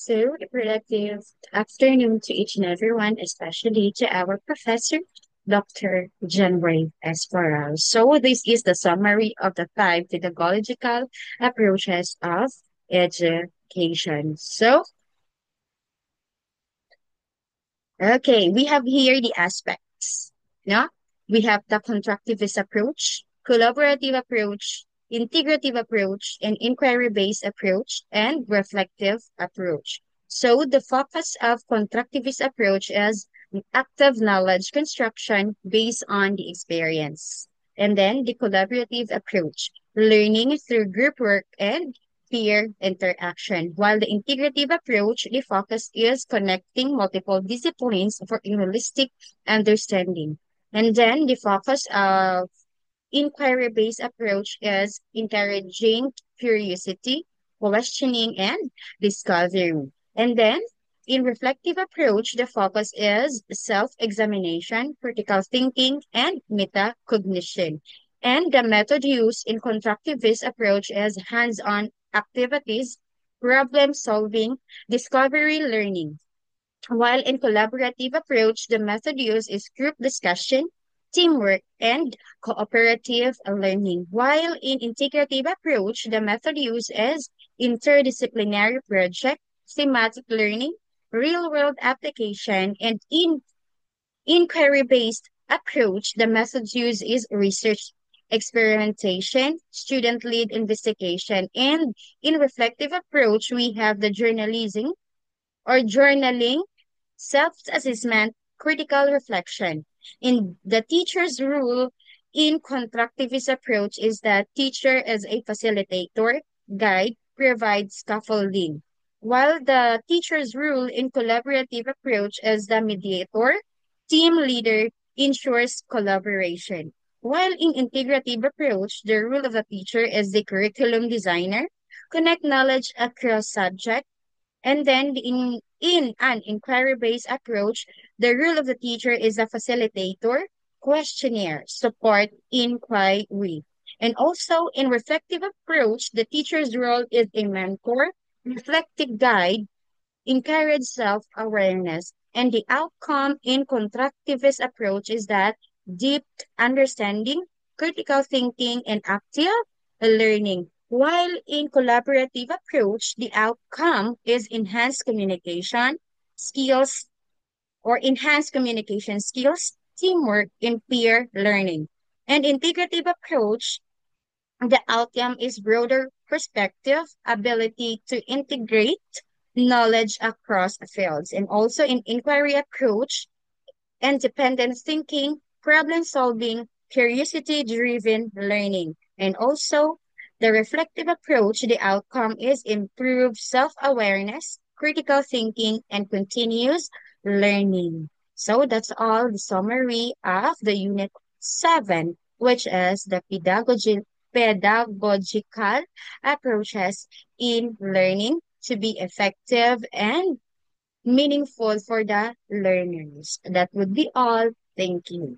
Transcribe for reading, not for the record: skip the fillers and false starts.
So, a productive afternoon to each and everyone, especially to our professor, Dr. Janray Esparral. So, this is the summary of the five pedagogical approaches of education. So, okay, we have here the aspects. No? We have the constructivist approach, collaborative approach, integrative approach, and inquiry-based approach, and reflective approach. So the focus of constructivist approach is active knowledge construction based on the experience. And then the collaborative approach, learning through group work and peer interaction. While the integrative approach, the focus is connecting multiple disciplines for a holistic understanding. And then the focus of inquiry-based approach is encouraging curiosity, questioning, and discovery. And then in reflective approach, the focus is self-examination, critical thinking, and metacognition. And the method used in constructivist approach is hands-on activities, problem solving, discovery learning. While in collaborative approach, the method used is group discussion, teamwork, and cooperative learning. While in integrative approach, the method used is interdisciplinary project, thematic learning, real-world application, and in inquiry-based approach, the methods used is research, experimentation, student-led investigation, and in reflective approach, we have the journalism or journaling, self-assessment, critical reflection. In the teacher's role in constructivist approach is that teacher as a facilitator, guide, provides scaffolding. While the teacher's role in collaborative approach as the mediator, team leader, ensures collaboration. While in integrative approach, the role of the teacher is the curriculum designer, connect knowledge across subjects, and then in an inquiry-based approach, the role of the teacher is a facilitator, questionnaire, support, inquiry. And also in reflective approach, the teacher's role is a mentor, reflective guide, encourage self-awareness. And the outcome in constructivist approach is that deep understanding, critical thinking, and active learning. While in collaborative approach, the outcome is enhanced communication skills or enhanced communication skills, teamwork, and peer learning. And integrative approach, the outcome is broader perspective, ability to integrate knowledge across fields, and also in inquiry approach, independent thinking, problem solving, curiosity driven learning. And also the reflective approach, the outcome is improved self awareness, critical thinking, and continuous learning. So that's all the summary of the unit 7, which is the pedagogical approaches in learning to be effective and meaningful for the learners. That would be all. Thank you.